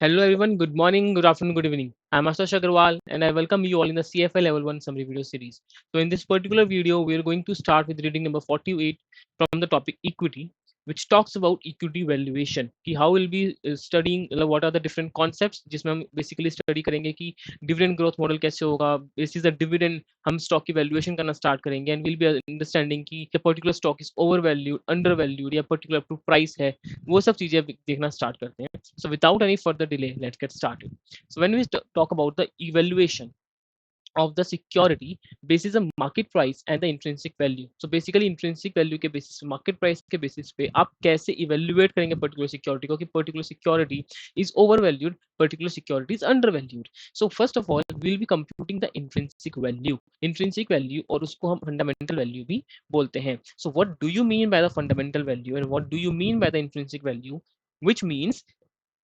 Hello everyone, good morning, good afternoon, good evening. I'm Ashish Agarwal and I welcome you all in the CFA Level 1 summary video series. So in this particular video, we are going to start with reading number 48 from the topic equity, which talks about equity valuation. कि how we'll be studying what are the different concepts जिसमें हम basically study करेंगे कि dividend growth model कैसे होगा, basis the dividend हम stock की valuation करना start करेंगे and we'll be understanding कि a particular stock is overvalued, undervalued या particular price है, वो सब चीजें देखना start करते हैं. So without any further delay, let's get started. So when we talk about the evaluation of the security basis the market price and the intrinsic value. So basically intrinsic value के basis पे market price के basis पे आप कैसे evaluate करेंगे particular security को कि particular security is overvalued, particular security is undervalued. So first of all we'll be computing the intrinsic value और उसको हम fundamental value भी बोलते हैं. So what do you mean by the fundamental value and what do you mean by the intrinsic value? Which means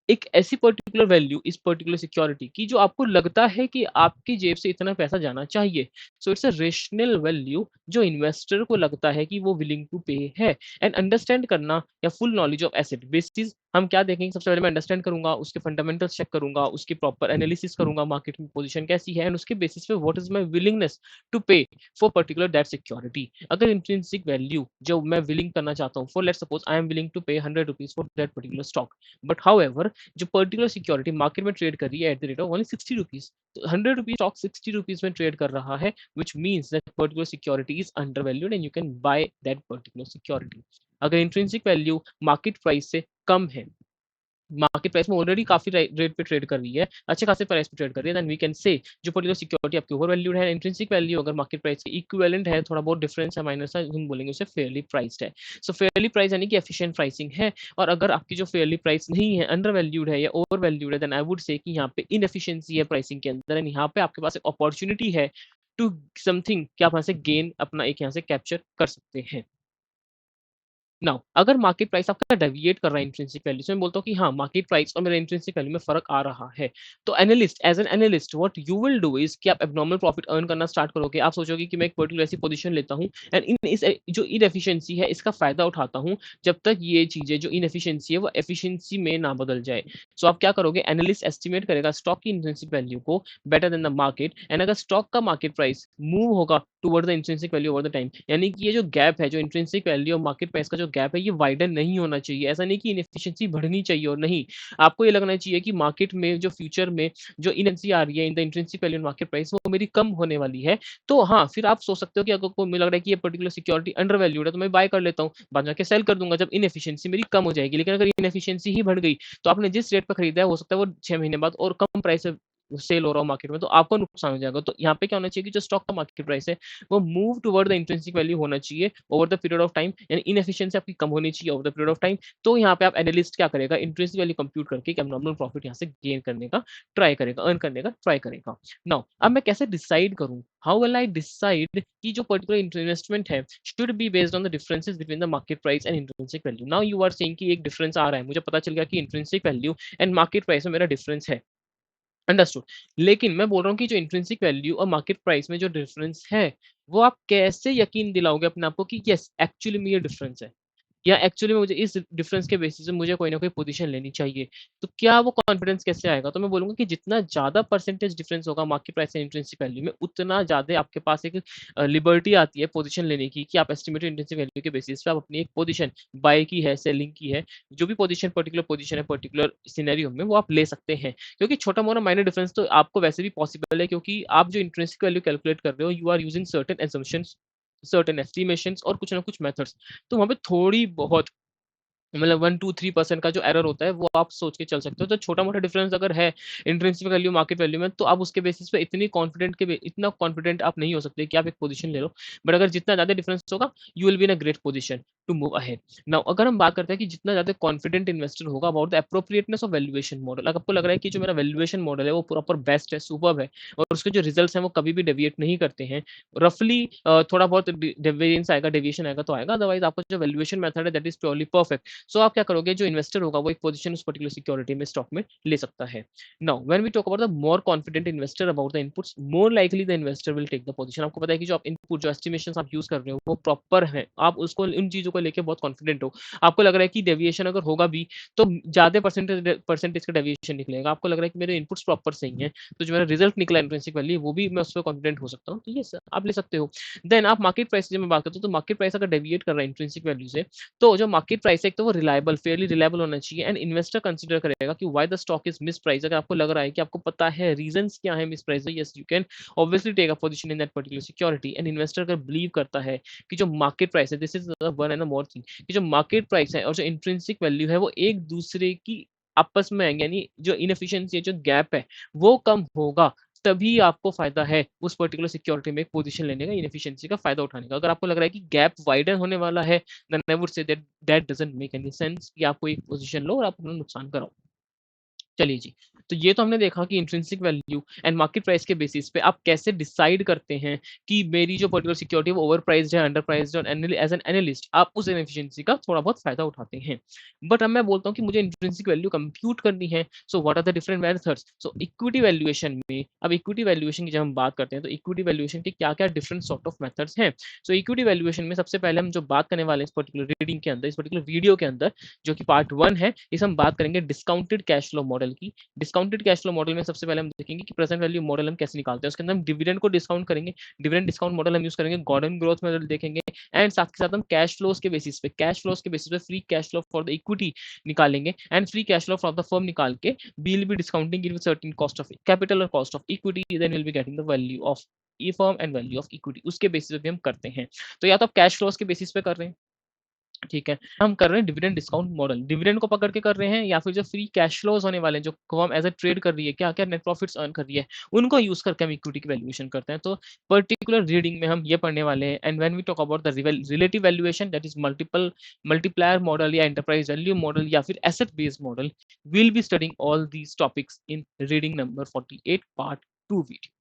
एक ऐसी particular value इस particular security की जो आपको लगता है कि आपकी जेब से इतना पैसा जाना चाहिए. So it's a rational value जो इन्वेस्टर को लगता है कि वो विलिंग टू पे है. एंड अंडरस्टैंड करना या full knowledge of asset basis हम क्या देखेंगे. सबसे पहले मैं अंडरस्टैंड करूंगा, उसके फंडामेंटल्स चेक करूंगा, उसकी प्रॉपर एनालिसिस करूंगा, मार्केट में पोजीशन कैसी है एंड उसके बेसिस पे what is my willingness to pay for particular that security. अगर इंट्रिंसिक वैल्यू जो मैं विलिंग करना चाहता हूँ, for let's suppose I am willing to pay 100 rupees for that particular stock, but however जो पर्टिकुलर सिक्योरिटी मार्केट में trade कर रही है at the rate of only 60 rupees, तो 100 रुपीज स्टॉक 60 रुपीज में ट्रेड कर रहा है, which means that particular security is under valued and you can by that particular security. अगर इंट्रिंसिक वैल्यू मार्केट प्राइस से कम है, मार्केट प्राइस में already काफी रेट पे ट्रेड कर रही है, अच्छे खासे प्राइस पे ट्रेड कर रही है, देन वी कैन से जो पर्टिकुलर सिक्योरिटी आपकी ओवर वैल्यूड है. इंट्रिंसिक वैल्यू अगर मार्केट प्राइस के इक्विवेलेंट है, थोड़ा बहुत डिफरेंस है, माइनस है, हम बोलेंगे उसे फेयरली प्राइस्ड है. सो फेयरली प्राइस यानी कि एफिशिएंट प्राइसिंग है. और अगर आपकी जो फेयरली प्राइस नहीं है, अंडर वैल्यूड है या ओवर वैल्यूड है, देन आई वुड से कि यहाँ पे इनएफिशिएंसी है प्राइसिंग के अंदर एंड यहाँ पे आपके पास एक अपॉर्चुनिटी है टू समथिंग कि आप यहाँ से गेन अपना एक यहाँ से कैप्चर कर सकते हैं. नाउ अगर मार्केट प्राइस आपका डेविएट कर रहा है इंट्रिंसिक वैल्यू से, मैं बोलता हूँ कि हाँ मार्केट प्राइस और मेरा इंट्रिंसिक वैल्यू में फर्क आ रहा है, तो analyst as an analyst what you will do is कि आप एबनॉर्मल प्रॉफिट अर्न करना स्टार्ट करोगे. आप सोचोगे कि मैं एक पर्टिकुलर ऐसी पोजीशन लेता हूँ एंड इन इस जो इनएफिशिएंसी है इसका फायदा उठाता हूँ जब तक ये चीजें जो इनएफिशिएंसी है वो एफिशिएंसी में ना बदल जाए. सो आप क्या करोगे, एनालिस्ट एस्टिमेट करेगा स्टॉक की इंट्रिंसिक वैल्यू को better than the market and अगर स्टॉक का मार्केट प्राइस मूव होगा toward the intrinsic value over the time, यानी कि ये जो गैप है, जो इंट्रिंसिक वैल्यू और मार्केट प्राइस का जो गैप है, ये वाइडन नहीं होना चाहिए. ऐसा नहीं कि इनएफिशिएंसी बढ़नी चाहिए और नहीं, आपको ये लगना चाहिए कि मार्केट में जो फ्यूचर में जो इनएफिशिएंसी आ रही है in the intrinsic value and market price वो मेरी कम होने वाली है. तो हाँ, फिर आप सोच सकते हो कि अगर को मुझे लग रहा है कि ये पर्टिकुलर सिक्योरिटी अंडर वैल्यूड है तो मैं बाय कर लेता हूँ, बाद में जाके सेल कर दूंगा जब इनएफिशिएंसी मेरी कम हो जाएगी. लेकिन अगर इनएफिशिएंसी ही बढ़ गई तो आपने जिस रेट पर खरीदा है हो सकता है वो 6 महीने बाद और कम प्राइस से सेल हो रहा हो मार्केट में, तो आपको नुकसान हो जाएगा. तो यहाँ पे क्या होना चाहिए कि जो स्टॉक का मार्केट प्राइस है वो move toward the intrinsic value होना चाहिए over the period of time, यानी इनएफिशिएंसी आपकी कम होनी चाहिए over the period of time. तो यहाँ पे आप एनालिस्ट क्या करेगा, इंट्रिंसिक वैल्यू कंप्यूट करके एब्नॉर्मल प्रॉफिट यहाँ से गेन करने का ट्राई करेगा, अर्न करने का ट्राई करेगा. नाउ अब मैं कैसे डिसाइड करूँ, हाउ विल आई डिसाइड कि जो पर्टिकुलर इन्वेस्टमेंट है should be based on the differences between the market price and intrinsic value. Now you are saying कि एक डिफरेंस आ रहा है, मुझे पता चल गया कि intrinsic value and market price में मेरा डिफरेंस है, अंडरस्टूड. लेकिन मैं बोल रहा हूँ कि जो इंट्रिंसिक वैल्यू और मार्केट प्राइस में जो डिफरेंस है वो आप कैसे यकीन दिलाओगे अपने आप को कि यस एक्चुअली में ये डिफरेंस है या एक्चुअली में मुझे इस डिफरेंस के बेसिस पे मुझे कोई ना कोई पोजीशन लेनी चाहिए. तो क्या वो कॉन्फिडेंस कैसे आएगा, तो मैं बोलूंगा कि जितना ज्यादा परसेंटेज डिफरेंस होगा market price and intrinsic value में उतना ज्यादा आपके पास एक लिबर्टी आती है पोजीशन लेने की कि आप एस्टिमेटेड इंट्रिंसिक वैल्यू के बेसिस पे आप अपनी एक पोजीशन बाय की है, सेलिंग की है, जो भी पोजीशन पर्टिकुलर पोजीशन है पर्टिकुलर सिनेरियो में वो आप ले सकते हैं. क्योंकि छोटा मोटा माइनर डिफरेंस तो आपको वैसे भी पॉसिबल है क्योंकि आप जो इंट्रिंसिक वैल्यू कैलकुलेट कर रहे हो you are using certain assumptions, certain estimations और कुछ ना कुछ मेथड्स. तो वहाँ पे थोड़ी बहुत मतलब 1-2-3% का जो एरर होता है वो आप सोच के चल सकते हो. तो छोटा मोटा डिफरेंस अगर है इंट्रिंसिक वैल्यू मार्केट वैल्यू में तो आप उसके बेसिस पे इतना कॉन्फिडेंट आप नहीं हो सकते कि आप एक पोजीशन ले लो. बट अगर जितना ज्यादा डिफरेंस होगा you will be in a great position to move ahead. Now अगर हम बात करते हैं कि जितना ज्यादा कॉन्फिडेंट इन्वेस्टर होगा about the appropriateness of valuation model, अगर आपको लग रहा है कि जो मेरा वैल्यूएशन मॉडल है वो प्रॉपर बेस्ट है, सुपर्ब है और उसके जो रिजल्ट्स हैं वो कभी भी डेविएट नहीं करते हैं, रफली थोड़ा बहुत डेविएशन आएगा तो आएगा, अदरवाइज आपका जो वैल्यूएशन मेथड है दैट इज प्योरली परफेक्ट. सो आप क्या करोगे, जो इन्वेस्टर होगा वो एक पोजीशन उस पर्टिकुलर सिक्योरिटी में स्टॉक में ले सकता है. Now when we talk about the more confident investor about the inputs, more likely the investor will take the position. आपको पता है कि जो आप इनपुट जो एस्टिमेशंस आप यूज कर रहे हो वो प्रॉपर है, आप उसको उन चीजों चीज़ों को लेके बहुत कॉन्फिडेंट हो, आपको लग रहा है कि डेविएशन अगर होगा भी तो ज़्यादा परसेंटेज का डेविएशन निकलेगा, आपको लग रहा है कि मेरे इनपुट्स प्रॉपर सही हैं, तो जो मेरा रिजल्ट निकला इंट्रिंसिक वैल्यू वो भी मैं उस पे कॉन्फिडेंट हो सकता हूँ, तो ये आप ले सकते हो। देन आप मार्केट प्राइस की जब मैं बात करता हूँ, तो मार्केट प्राइस अगर डेविएट कर रहा है इंट्रिंसिक वैल्यू से, तो जो मार्केट प्राइस है एक तो वो रिलायबल, फेयरली रिलायबल होना चाहिए एंड इन्वेस्टर कंसीडर करेगा कि why the stock is miss price. अगर आपको लग रहा है कि आपको पता है रीजंस क्या है misprice, yes you can obviously take a position in that particular security. And investor अगर बिलीव करता है कि जो मार्केट प्राइस है, this is one and more thing, कि जो मार्केट प्राइस है और जो इंट्रिंसिक वैल्यू है वो एक दूसरे की आपस में आएंगे, यानी जो इनएफिशिएंसी है, जो गैप है वो कम होगा, तभी आपको फायदा है उस पर्टिकुलर सिक्योरिटी में एक पोजीशन लेने का, इनएफिशिएंसी का फायदा उठाने का। अगर आपको लग रहा है कि गैप वाइडन होने वाला है, then I would say that doesn't make any sense कि आप कोई पोजीशन लो और आप अपना नुकसान कराओ। चलिए जी, तो ये तो हमने देखा कि intrinsic value and market price के बेसिस पे आप कैसे डिसाइड करते हैं कि मेरी जो पर्टिकुलर सिक्योरिटी है वो ओवर प्राइस्ड है, अंडर प्राइस्ड है, और एज एन एनालिस्ट आप उस इनएफिशिएंसी का थोड़ा बहुत फायदा उठाते हैं। बट अब मैं बोलता हूँ कि मुझे इंट्रिंसिक वैल्यू कंप्यूट करनी है, so what are the different methods. So equity valuation में, अब इक्विटी वैल्यूएशन की जब हम बात करते हैं, तो इक्विटी वैल्यूएशन के क्या क्या डिफरेंट सॉर्ट ऑफ मेथड्स हैं। सो इक्विटी वैल्यूएशन में सबसे पहले हम जो बात करने वाले हैं इस पर्टिकुलर रीडिंग के अंदर, इस पर्टिकुलर वीडियो के अंदर, जो कि पार्ट 1 है, इस हम बात करेंगे डिस्काउंटेड कैश फ्लो मॉडल की। डिस्काउंटेड कैश फ्लो मॉडल में सबसे पहले हम देखेंगे कि प्रेजेंट वैल्यू मॉडल हम कैसे निकालते हैं, उसके अंदर हम डिविडेंड को डिस्काउंट करेंगे, डिविडेंड डिस्काउंट मॉडल हम यूज करेंगे, गॉर्डन ग्रोथ मॉडल देखेंगे, एंड साथ के साथ हम कैश फ्लोज के बेसिस पे, free cash flow for the equity निकालेंगे, and free cash flow for the firm निकाल के we'll be discounting it with certain cost of capital or cost of equity, then we'll be getting the value of e firm and value of equity, उसके basis पे भी हम करते हैं। तो या तो आप कैश फ्लोज के बेसिस पे कर रहे हैं, ठीक है, हम कर रहे हैं डिविडेंड डिस्काउंट मॉडल, डिविडेंड को पकड़ के कर रहे हैं, या फिर जो फ्री कैश फ्लोज होने वाले हैं, जो फर्म एज अ ट्रेड कर रही है, क्या क्या नेट प्रॉफिट्स अर्न कर रही है, उनको यूज करके हम इक्विटी की वैल्यूएशन करते हैं। तो पर्टिकुलर रीडिंग में हम ये पढ़ने वाले हैं। And when we talk about the relative valuation, that is multiplier model या एंटरप्राइज वैल्यू मॉडल या फिर asset based model, will be studying all these topics in reading number 48 part 2 video.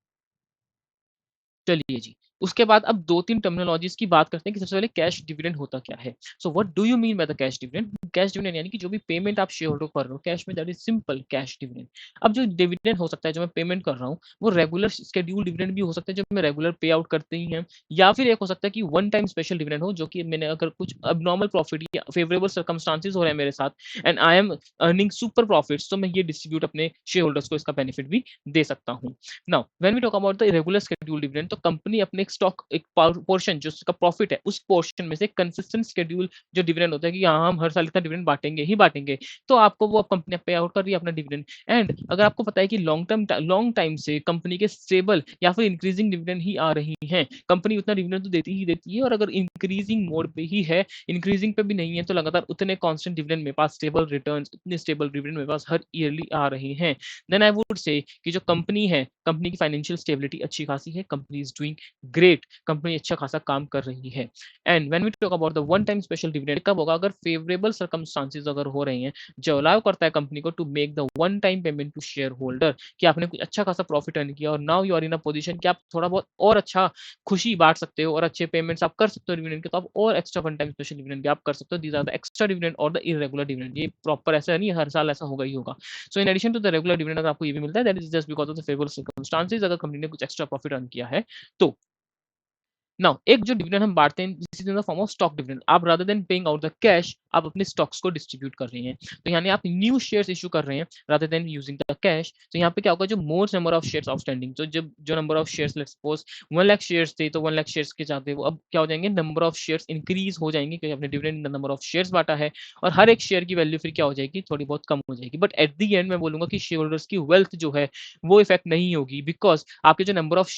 चलिए जी, उसके बाद अब 2-3 टर्मिनोलॉजीज़ की बात करते हैं कि सबसे पहले कैश डिविडेंड होता क्या है? So what do you mean by the cash dividend? Cash dividend यानी कि जो भी पेमेंट आप शेयर होल्डर को कर रहे हो, कैश में, that is simple cash dividend. अब जो डिविडेंड हो सकता है, जो मैं पेमेंट कर रहा हूँ, वो रेगुलर शेड्यूल्ड डिविडेंड भी हो सकता है, जो मैं रेगुलर पे आउट करते ही हैं, या फिर एक हो सकता है कि वन टाइम स्पेशल डिविडेंड हो, जो कि मैंने अगर कुछ अबनॉर्मल प्रॉफिट या फेवरेबल सर्कमस्टांसेस हो रहे हैं मेरे साथ and I am earning super profits, तो मैं ये डिस्ट्रीब्यूट अपने शेयर होल्डर्स को इसका बेनिफिट भी दे सकता हूँ। Now when we talk about the irregular schedule dividend, तो कंपनी अपने एक स्टॉक, एक पोर्शन जो उसका प्रॉफिट है, उस पोर्शन में से कंसिस्टेंट शेड्यूल जो डिविडेंड होता है कि हाँ हम हर साल इतना डिविडेंड बांटेंगे ही बांटेंगे, तो आपको वो कंपनी पे आउट कर रही है अपना डिविडेंड। एंड अगर आपको पता है कि लॉन्ग टाइम से कंपनी के स्टेबल या फिर इंक्रीजिंग डिविडेंड ही आ रही हैं, कंपनी उतना डिविडेंड तो देती ही देती है, और अगर इंक्रीजिंग मोड पे ही है, इंक्रीजिंग पे भी नहीं है, तो लगातार उतने कांस्टेंट डिविडेंड मेरे पास, स्टेबल रिटर्न्स, इतने स्टेबल डिविडेंड मेरे पास हर ईयरली आ रहे हैं, देन आई वुड से कि जो कंपनी है, कंपनी की फाइनेंशियल स्टेबिलिटी अच्छी खासी है, company is doing great, company अच्छा खासा काम कर रही है। And when we talk about the one time special dividend, कब होगा? अगर फेवरेबल सर्कमस्टांसेस अगर हो रहे हैं, जो अलाउ करता है कंपनी को to make the one time payment to share holder, कि आपने कुछ अच्छा खासा प्रॉफिट अर्न किया और now you are in a position कि आप थोड़ा बहुत और अच्छा खुशी बांट सकते हो और अच्छे पेमेंट्स आप कर सकते हो डिविडेंड के, तो आप और extra one time special dividend भी आप कर सकते हो। These are the extra dividend और द इरेगुलर डिविडेंड, ये प्रॉपर ऐसा नहीं हर साल ऐसा होगा ही होगा। So in addition to the regular dividend अगर आपको ये भी मिलता है, that is just because of the favourable circumstances, अगर कंपनी ने कुछ एक्स्ट्रा प्रॉफिट अर्न किया है तो। नाउ एक जो डिविडेंड हम बांटते हैं, this is in the form of stock dividend. आप rather than paying out the cash, आप अपने स्टॉक्स को डिस्ट्रीब्यूट कर रहे हैं, तो यानी आप न्यू शेयर्स इशू कर रहे हैं rather than using the cash. तो यहाँ पे क्या होगा, जो मोर नंबर ऑफ शेयर्स आउटस्टैंडिंग, तो जब जो number of shares, let's suppose 1 lakh shares थे, तो 1 लाख शेयर्स के जाते वो अब क्या हो जाएंगे, नंबर ऑफ शेयर्स इंक्रीज हो जाएंगे, क्योंकि आपने dividend in the number of shares बांटा है, और हर एक शेयर की वैल्यू फिर क्या हो जाएगी, थोड़ी बहुत कम हो जाएगी। बट एट द एंड मैं बोलूंगा कि शेयर होल्डर्स की वेल्थ जो है वो इफेक्ट नहीं होगी, बिकॉज आपके जो नंबर ऑफ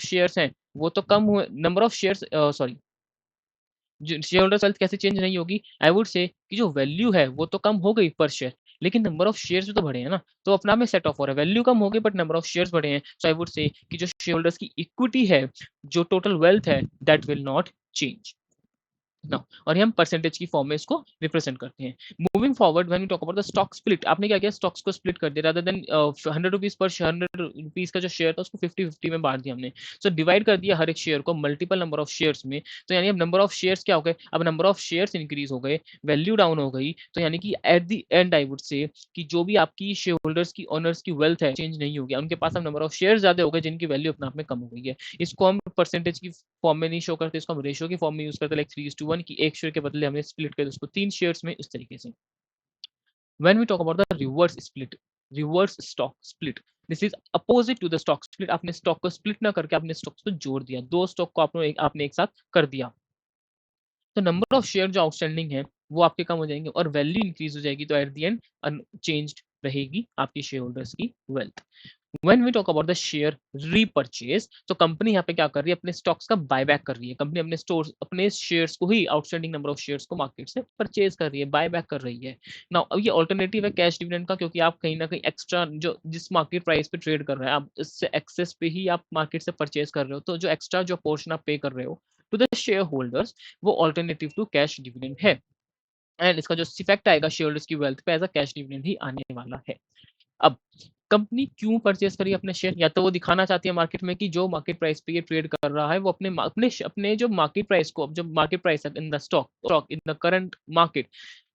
शेयर्स हैं, वो तो कम हुए, number of shares, sorry, share holders wealth कैसे चेंज नहीं होगी, आई वुड से कि जो वैल्यू है वो तो कम हो गई पर शेयर, लेकिन नंबर ऑफ शेयर्स भी तो बढ़े हैं ना, तो अपना में सेट ऑफ हो रहा है, वैल्यू कम हो गई बट नंबर ऑफ शेयर्स बढ़े हैं, सो आई वुड से कि जो शेयर होल्डर्स की इक्विटी है, जो टोटल वेल्थ है, दैट विल नॉट चेंज ना, और ये हम परसेंटेज की फॉर्म में इसको रिप्रेजेंट करते हैं। Moving forward when we talk about the stock split, आपने क्या किया, स्टॉक्स को स्प्लिट कर दिया, rather than 100 rupees per share, 100 rupees का जो शेयर था उसको 50-50 में बांट दिया हमने, सो डिवाइड कर दिया हर एक शेयर को मल्टीपल नंबर ऑफ शेयर्स में, तो यानी अब नंबर ऑफ शेयर्स क्या हो गए, अब नंबर ऑफ शेयर्स इंक्रीज हो गए, वैल्यू डाउन हो गई, तो यानी कि at the and I would से कि जो भी आपकी शेयर होल्डर्स की, ओनर्स की वेल्थ है, चेंज नहीं हो गया, उनके पास अब नंबर ऑफ शेयर ज्यादा हो गए, जिनकी वैल्यू अपने आप में कम हो गई है। इसको हम परसेंटेज की फॉर्म में नहीं शो करते, इसको हम रेशियो की फॉर्म में यूज करते हैं, लाइक 3:1 1 की 1 शेयर के बदले हमने स्प्लिट कर उसको 3 शेयर्स में, इस तरीके से। When we talk about the reverse stock split, this is opposite to the stock split. आपने स्टॉक को स्प्लिट ना करके आपने स्टॉक्स को जोड़ दिया, 2 स्टॉक को आपने एक साथ कर दिया। तो नंबर ऑफ शेयर जो आउटस्टैंडिंग है वो आपके कम हो जाएंगे और वैल्यू इंक्रीज हो जाएगी, तो एट द एंड अनचेंज्ड रहेगी आपकी शेयर होल्डर्स की wealth. When we talk about the share repurchase, तो कंपनी यहाँ पे क्या कर रही है, अपने स्टॉक्स का बायबैक कर रही है। कंपनी अपने स्टोर्स, अपने शेयर्स को ही, आउटस्टैंडिंग नंबर ऑफ शेयर्स को मार्केट से परचेज कर रही है, बायबैक कर रही है। नाउ अब ये ऑल्टरनेटिव है कैश डिविडेंड का, क्योंकि आप कहीं ना कहीं एक्स्ट्रा जो जिस मार्केट प्राइस पे ट्रेड कर रहे हैं, आप इससे एक्सेस पे ही आप मार्केट से परचेज कर रहे हो, तो जो एक्स्ट्रा जो पोर्शन आप पे कर रहे हो टू द शेयर होल्डर्स, वो ऑल्टरनेटिव टू कैश डिविडेंड है। एंड इसका जो इफेक्ट आएगा शेयर होल्डर्स की वेल्थ पे एज अ कैश डिविडेंड ही आने वाला है। अब कंपनी क्यों परचेज करी अपने शेयर, या तो वो दिखाना चाहती है मार्केट में कि जो मार्केट प्राइस पे ये ट्रेड कर रहा है वो अपने जो मार्केट प्राइस को, जो मार्केट प्राइस है in the stock in the current market,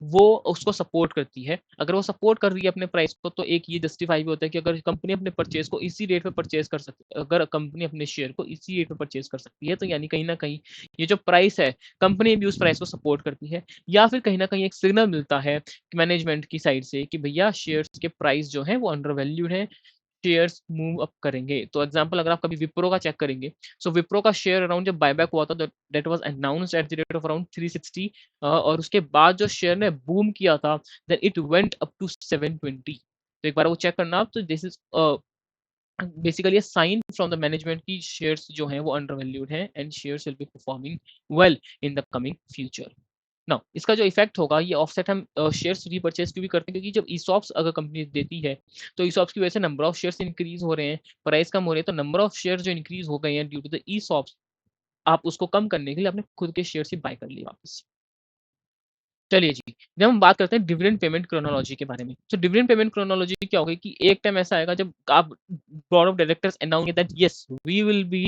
वो उसको सपोर्ट करती है। अगर वो सपोर्ट कर रही है अपने प्राइस को, तो एक ये जस्टिफाई भी होता है कि अगर कंपनी अपने परचेज को इसी रेट पे परचेज कर सकती है, अगर कंपनी अपने शेयर को इसी रेट पे परचेज कर सकती है, तो यानी कहीं ना कहीं ये जो प्राइस है, कंपनी भी उस प्राइस को सपोर्ट करती है, या फिर कहीं ना कहीं एक सिग्नल मिलता है मैनेजमेंट की साइड से कि भैया शेयर्स के प्राइस जो है वो अंडर वैल्यूड है, शेयर्स मूव अप करेंगे। तो एग्जांपल अगर आप कभी विप्रो का चेक करेंगे, सो विप्रो का शेयर अराउंड जब बायबैक हुआ था, that was announced eight the rate of around 360, और उसके बाद जो शेयर ने बूम किया था, then it went up to 720। तो एक बार वो चेक करना आप, तो this is basically sign from the management की शेयर्स जो हैं वो अंडर वैल्यूड हैं and shares will be performing well in the coming future. Now इसका जो इफेक्ट होगा, ये ऑफसेट हम शेयर्स रीपरचेज क्यों भी करते हैं, क्योंकि जब ईसॉप्स अगर कंपनी देती है, तो ईसॉप्स की वजह से नंबर ऑफ शेयर्स इंक्रीज हो रहे हैं, प्राइस कम हो रही है, तो नंबर ऑफ शेयर्स जो इंक्रीज हो गए हैं ड्यू टू द ईसॉप्स, आप उसको कम करने के लिए अपने खुद के शेयर ही बाय कर लिए वापस। चलिए जी, जब हम बात करते हैं डिविडेंड पेमेंट क्रोनोलॉजी के बारे में, तो डिविडेंड पेमेंट क्रोनोलॉजी क्या होगी कि एक टाइम ऐसा आएगा जब आप board of directors announce that yes we will be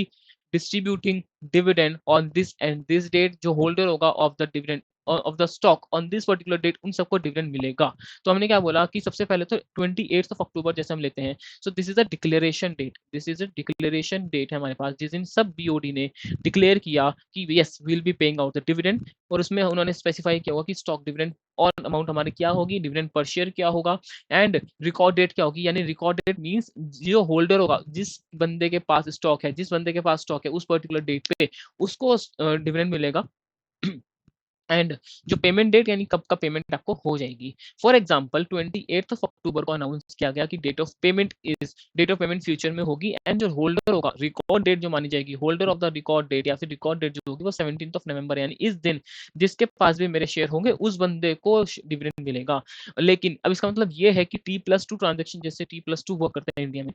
distributing dividend on this and this date, जो होल्डर होगा of the dividend of the stock on this particular date, उन सबको डिविडेंड मिलेगा। तो हमने क्या बोला कि सबसे पहले तो 28 ऑफ अक्टूबर जैसे हम लेते हैं, so this is a declaration date, this is a declaration date है हमारे पास, जिस दिन सब बीओडी ने डिक्लेयर किया कि yes will be paying out the dividend, और उसमें उन्होंने स्पेसिफाई किया होगा कि स्टॉक डिविडेंड और अमाउंट हमारी क्या होगी, डिविडेंड पर शेयर क्या होगा, एंड रिकॉर्ड डेट क्या होगी। यानी रिकॉर्ड डेट मींस जो होल्डर होगा, जिस बंदे के पास स्टॉक है, जिस बंदे के पास स्टॉक है, उस पर्टिकुलर डेट पे उसको डिविडेंड मिलेगा। एंड जो पेमेंट डेट यानी कब का पेमेंट आपको हो जाएगी। फॉर एग्जांपल 28 ऑफ अक्टूबर को अनाउंस किया गया कि डेट ऑफ पेमेंट फ्यूचर में होगी, एंड जो होल्डर होगा, रिकॉर्ड डेट जो मानी जाएगी, holder of the record date या फिर रिकॉर्ड डेट जो होगी वो 17 ऑफ नवंबर, यानी इस दिन जिसके पास भी मेरे शेयर होंगे उस बंदे को डिविडेंड मिलेगा। लेकिन अब इसका मतलब ये है कि T+2 ट्रांजेक्शन, जैसे T+2 वर्क करते हैं इंडिया में,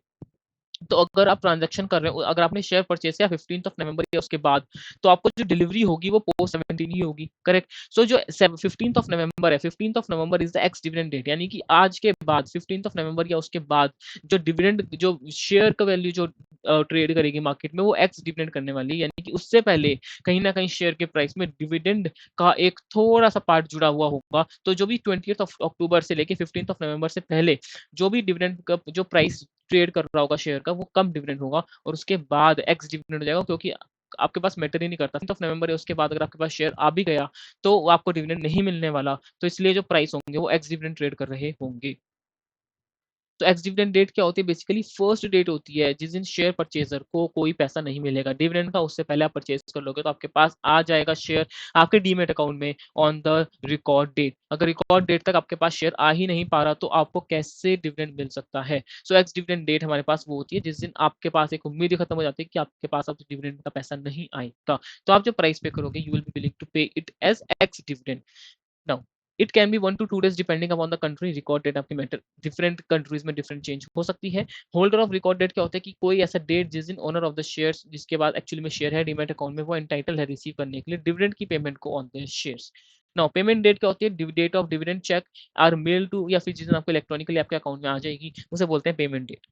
तो अगर आप ट्रांजैक्शन कर रहे हो, अगर आपने शेयर परचेज किया 15 ऑफ नवंबर या उसके बाद, तो आपको जो डिलीवरी होगी वो पोस्ट 17 ही होगी, करेक्ट। सो जो 15 ऑफ नवंबर है, 15 of November is the ex dividend date, यानी कि आज के बाद 15 ऑफ नवंबर या उसके बाद जो डिविडेंड, जो शेयर का वैल्यू जो ट्रेड करेगी मार्केट में, वो एक्स डिविडेंड करने वाली है। यानी कि उससे पहले कहीं ना कहीं शेयर के प्राइस में डिविडेंड का एक थोड़ा सा पार्ट जुड़ा हुआ होगा। तो जो भी 20 ऑफ अक्टूबर से लेके 15 ऑफ नवंबर से पहले जो भी डिविडेंड का जो प्राइस ट्रेड कर रहा होगा शेयर का, वो कम डिविडेंड होगा, और उसके बाद एक्स डिविडेंड हो जाएगा, क्योंकि आपके पास मैटर ही नहीं करता ऑफ नवंबर है उसके बाद अगर आपके पास शेयर आ भी गया तो आपको डिविडेंड नहीं मिलने वाला, तो इसलिए जो प्राइस होंगे वो एक्स डिविडेंड ट्रेड कर रहे होंगे। तो एक्स डिविडेंड डेट क्या होती है, बेसिकली फर्स्ट डेट होती है जिस दिन शेयर परचेजर को कोई पैसा नहीं मिलेगा डिविडेंड का, उससे पहले आप परचेज कर लोगे तो आपके पास आ जाएगा शेयर आपके डीमेट अकाउंट में ऑन द रिकॉर्ड डेट। अगर रिकॉर्ड डेट तक आपके पास शेयर आ ही नहीं पा रहा तो आपको कैसे डिविडेंड मिल सकता है। सो एक्स डिविडेंड डेट हमारे पास वो होती है जिस दिन आपके पास एक उम्मीद खत्म हो जाती है कि आपके पास अब डिविडेंड का पैसा नहीं आएगा, तो आप जो प्राइस पे करोगे you will be willing to pay it as ex dividend. Now, it can be 1 to 2 days depending upon the country। Record date आपकी मैटर डिफरेंट कंट्रीज में डिफरेंट चेंज हो सकती है। होल्डर ऑफ रिकॉर्ड डेट क्या होता है कि कोई ऐसा डेट जिस दिन ओनर ऑफ द शेयर्स, जिसके बाद एक्चुअली में शेयर है डीमैट अकाउंट में, वो एंटाइटल है रिसीव करने के लिए डिविडेंड की पेमेंट को on the shares. Now payment date क्या होती है, date of dividend cheque are mail to, या फिर जिस दिन आपको इलेक्ट्रॉनिकली आपके अकाउंट में आ जाएगी उसे बोलते हैं पेमेंट डेट।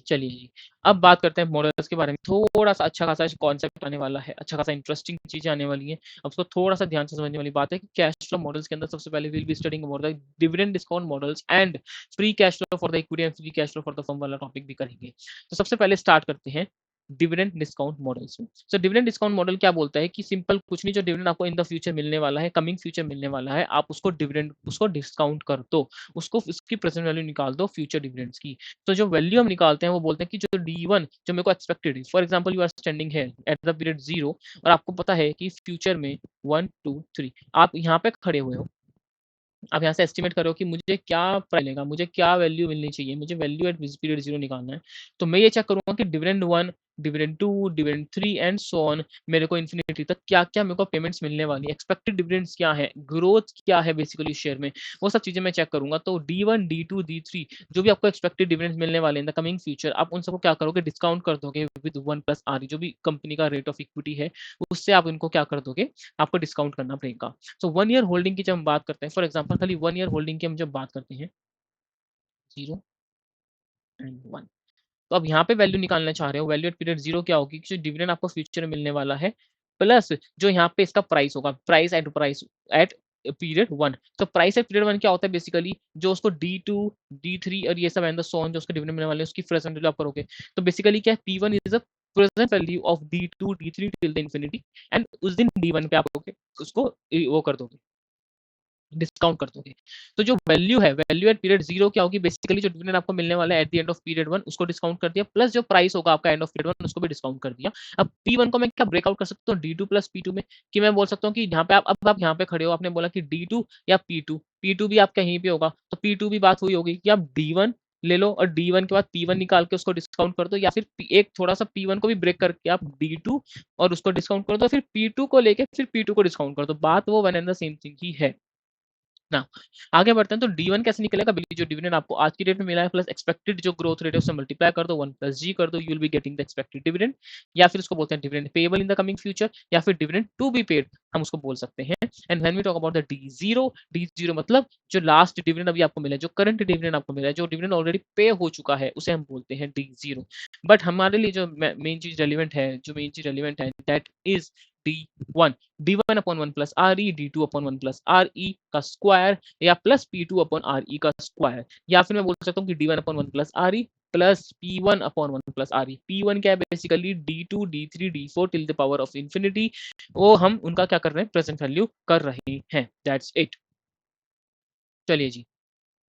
चलिए जी, अब बात करते हैं मॉडल्स के बारे में। थोड़ा सा अच्छा खासा कॉन्सेप्ट आने वाला है, अच्छा खासा इंटरेस्टिंग चीजें आने वाली हैं। अब उसको थोड़ा सा ध्यान से समझने वाली बात है कि कैश फ्लो मॉडल्स के अंदर सबसे पहले will be studying about the dividend discount models and free cash flow for the equity and free cash flow for the firm वाला टॉपिक भी करेंगे। तो सबसे पहले स्टार्ट करते हैं डिविडेंड डिस्काउंट मॉडल्स में। सो डिविडेंड डिस्काउंट मॉडल क्या बोलता है कि सिंपल कुछ नहीं, जो डिविडेंड आपको इन द फ्यूचर मिलने वाला है, कमिंग फ्यूचर मिलने वाला है, आप उसको डिविडेंड उसको डिस्काउंट कर दो, उसको उसकी प्रेजेंट वैल्यू निकाल दो फ्यूचर डिविडेंड्स की। तो जो वैल्यू हम निकालते हैं वो बोलते हैं कि जो D1 जो मेरे को एक्सपेक्टेड है, for example you are standing है एट द पीरियड 0 और आपको पता है कि फ्यूचर में 1 2 3 आप यहाँ पे खड़े हुए हो, आप यहाँ से एस्टिमेट करो कि मुझे क्या प्राइस मिलेगा, मुझे क्या वैल्यू मिलनी चाहिए, मुझे वैल्यू एट पीरियड 0 निकालना है। तो मैं ये चेक करूंगा कि dividend 1, dividend 2, dividend 3 and so on, मेरे को इन्फिनिटी तक क्या क्या मेरे को पेमेंट्स मिलने वाली है, एक्सपेक्टेड डिविडेंड्स क्या है, ग्रोथ क्या है बेसिकली शेयर में, वो सब चीजें मैं चेक करूंगा। तो D1, D2, D3 जो भी आपको एक्सपेक्टेड डिविडेंड्स मिलने वाले इन द कमिंग फ्यूचर, आप उन सबको क्या करोगे, डिस्काउंट कर दोगे विद 1 + RE, जो भी कंपनी का रेट ऑफ इक्विटी है उससे आप इनको क्या कर दोगे, आपको डिस्काउंट करना पड़ेगा। सो 1 ईयर होल्डिंग की जब हम बात करते हैं, फॉर एग्जांपल खाली 1 ईयर होल्डिंग की हम जब बात करते हैं 0 एंड 1, तो अब यहाँ पे वैल्यू निकालना चाह रहे हो, वैल्यू एट पीरियड 0 क्या होगी, जो डिविडेंड आपको फ्यूचर में मिलने वाला है प्लस जो यहाँ पे इसका प्राइस होगा, प्राइस एट पीरियड 1। तो प्राइस एट पीरियड 1 क्या होता है बेसिकली, जो उसको D2, D3 और ये सब एंड सो ऑन जो उसको डिविडेंड मिलने वाले हैं उसकी प्रेजेंट वैल्यू आप करोगे। तो बेसिकली क्या है, P1 is a present value of D2, D3 till the infinity, and उस दिन D1 पे आप उसको वो कर दोगे, डिस्काउंट कर दोगे। तो जो वैल्यू है, वैल्यू एट पीरियड 0 क्या होगी, बेसिकली जो डिविडेंड आपको मिलने वाला है at the end of period 1 उसको डिस्काउंट कर दिया, प्लस जो प्राइस होगा आपका एंड ऑफ पीरियड 1 उसको भी डिस्काउंट कर दिया। अब P1 को मैं क्या ब्रेकआउट कर सकता हूँ D2 प्लस P2 में, कि मैं बोल सकता हूँ कि यहाँ पे अब आप यहाँ पे खड़े हो, आपने बोला कि D2 या P2, P2 भी आपका यहीं पे होगा, तो P2 भी बात हुई होगी कि आप D1 ले लो और D1 के बाद P1 निकाल के उसको डिस्काउंट कर दो, या फिर एक थोड़ा सा P1 को भी ब्रेक करके आप D2 और उसको डिस्काउंट कर दो, फिर P2 को लेके फिर P2 को डिस्काउंट कर दो, बात वो one and the same thing he है ना। आगे बढ़ते हैं, तो D1 कैसे निकलेगा, जो डिविडेंड आपको आज की डेट में मिला है प्लस एक्सपेक्टेड जो ग्रोथ रेट है उससे मल्टीप्लाई कर दो, 1 + G कर दो, you will be getting the expected dividend, या फिर उसको बोलते हैं dividend payable in the coming future, या फिर डिविडेंड टू बी पेड हम उसको बोल सकते हैं। And when we talk about the D0 मतलब जो लास्ट डिविडेंड अभी आपको मिला है, जो करंट डिविडेंड आपको मिला है, जो डिविडेंड ऑलरेडी पे हो चुका है, उसे हम बोलते हैं D0। बट हमारे लिए जो मेन चीज रेलिवेंट है that is D1, D1 upon 1 + RE, D2 upon 1 + RE का स्क्वायर, या प्लस P2 अपॉन RE का स्क्वायर, या फिर मैं बोल सकता हूँ कि D1 upon 1 + RE plus P1 upon 1 + RE। P1 क्या है basically, D2, D3, D4 till the power of infinity, वो हम उनका क्या कर रहे हैं, प्रेजेंट वैल्यू कर रहे हैं, दैट्स इट। चलिए जी,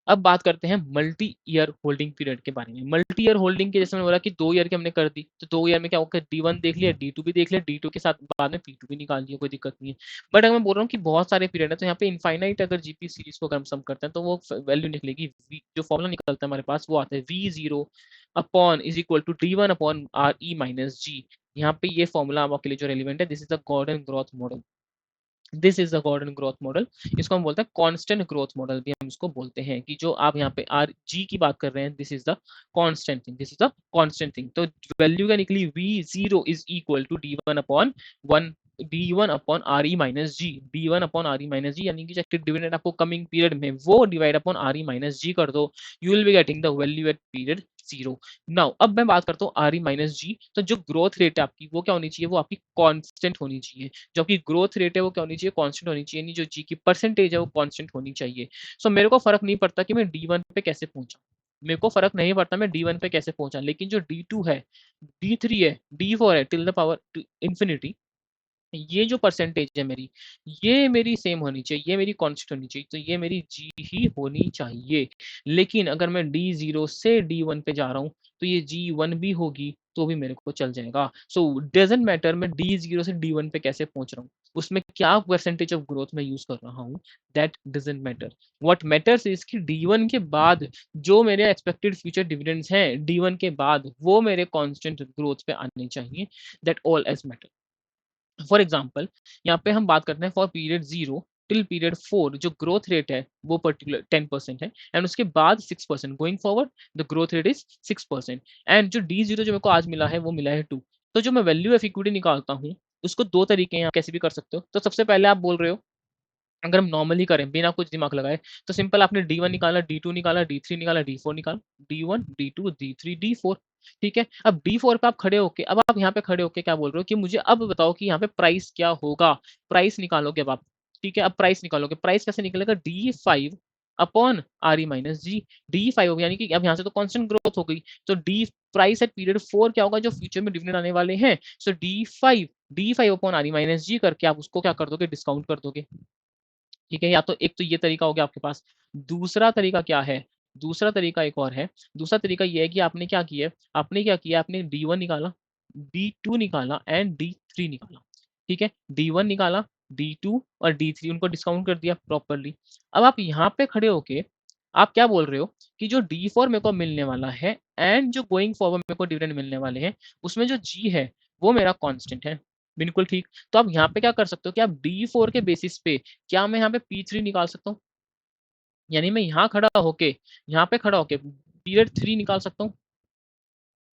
अब बात करते हैं मल्टी ईयर होल्डिंग पीरियड के बारे में। मल्टी ईयर होल्डिंग के जैसे मैंने बोला कि 2 ईयर की हमने कर दी, तो 2 ईयर में क्या होगा, D1 देख लिया, D2 भी देख लिया, D2 के साथ बाद में P2 भी निकाल दिया, कोई दिक्कत नहीं है। बट अगर मैं बोल रहा हूँ कि बहुत सारे पीरियड है, तो यहाँ पे इनफाइनाइट अगर जीपी सीरीज को अगर हम सम करते हैं तो वो वैल्यू निकलेगी, जो फॉर्मूला निकलता है हमारे पास वो आता है V0 upon is equal to D1 upon RE minus G। यहाँ पे ये फॉर्मूला आपके लिए जो रेलिवेंट है, this is the Gordon growth model, this is the Gordon growth model. इसको हम बोलते हैं कांस्टेंट ग्रोथ मॉडल भी हम इसको बोलते हैं, कि जो आप यहाँ पे आर जी की बात कर रहे हैं, this is the constant thing, this is the constant thing. तो वैल्यू क्या निकली, V0 is equal to D1 upon RE minus G, D1 upon RE minus G, यानी कि जो डिविडेंड आपको कमिंग पीरियड में वो divide upon RE minus G कर दो, you will be getting the value at period 0। Now अब मैं बात करता हूँ RE माइनस जी, तो जो ग्रोथ रेट है आपकी वो क्या होनी चाहिए, वो आपकी कांस्टेंट होनी चाहिए। जो आपकी ग्रोथ रेट है वो क्या होनी चाहिए, कांस्टेंट होनी चाहिए, यानी जो जी की परसेंटेज है वो कांस्टेंट होनी चाहिए। सो मेरे को फर्क नहीं पड़ता कि मैं D1 पे कैसे पहुंचा, मेरे को फर्क नहीं पड़ता मैं D1 पे कैसे पहुंचा, लेकिन जो D2 है, D3 है, D4 है टिल द पावर इंफिनिटी, ये जो परसेंटेज है मेरी, ये मेरी सेम होनी चाहिए, ये मेरी कांस्टेंट होनी चाहिए, तो ये मेरी जी ही होनी चाहिए। लेकिन अगर मैं D0 से D1 पे जा रहा हूँ तो ये G1 भी होगी तो भी मेरे को चल जाएगा। सो डजेंट मैटर मैं D0 से D1 पे कैसे पहुंच रहा हूँ, उसमें क्या परसेंटेज ऑफ ग्रोथ मैं यूज कर रहा हूँ, that doesn't matter. What matters is कि D1 के बाद जो मेरे एक्सपेक्टेड फ्यूचर डिविडेंड्स हैं D1 के बाद, वो मेरे कांस्टेंट ग्रोथ पे आने चाहिए, that all as matter. For example यहाँ पे हम बात करते हैं फॉर पीरियड 0 टिल पीरियड 4, जो ग्रोथ रेट है वो पर्टिकुलर 10% है, एंड उसके बाद 6%, going forward the growth rate is 6%। And जो D0 जो मेरे को आज मिला है वो मिला है 2। तो जो मैं वैल्यू ऑफ इक्विटी निकालता हूँ उसको दो तरीके हैं, आप कैसे भी कर सकते हो। तो सबसे पहले आप बोल रहे हो, अगर हम नॉर्मली करें बिना कुछ दिमाग लगाए, तो सिंपल आपने D1 निकाला, D2 निकाला, D3 निकाला, D4 निकाला, D1 D2 D3 D4, ठीक है। अब D4 पे आप खड़े होके, अब आप यहाँ पे खड़े होके क्या बोल रहे हो कि मुझे अब बताओ कि यहाँ पे प्राइस क्या होगा, प्राइस निकालोगे अब आप, ठीक है। अब प्राइस निकालोगे, प्राइस कैसे निकलेगा, D5 upon R E minus G. D five होगा, यानी कि अब यहाँ से तो कांस्टेंट ग्रोथ हो गई, तो डी प्राइस एट पीरियड 4 क्या होगा जो फ्यूचर में डिविडेंड आने वाले हैं। So D five upon R E minus G करके आप उसको क्या कर दोगे, डिस्काउंट कर दोगे। ठीक है, या तो एक तो ये तरीका हो गया आपके पास। दूसरा तरीका क्या है, दूसरा तरीका एक और है। दूसरा तरीका ये है कि आपने डी वन निकाला, डी टू निकाला एंड डी थ्री निकाला। ठीक है, डी वन निकाला, डी टू और डी थ्री, उनको डिस्काउंट कर दिया प्रॉपरली। अब आप यहाँ पे खड़े होके आप क्या बोल रहे हो कि जो डी फोर मेरे को मिलने वाला है एंड जो गोइंग फॉरवर्ड मेरे को डिविडेंड मिलने वाले हैं, उसमें जो जी है वो मेरा कांस्टेंट है। बिल्कुल ठीक। तो आप यहाँ पे क्या कर सकते हो कि आप डी फोर के बेसिस पे क्या मैं यहाँ पे P3 निकाल सकता हूँ, यानी मैं यहाँ पे खड़ा होके पीरियड 3 निकाल सकता हूँ।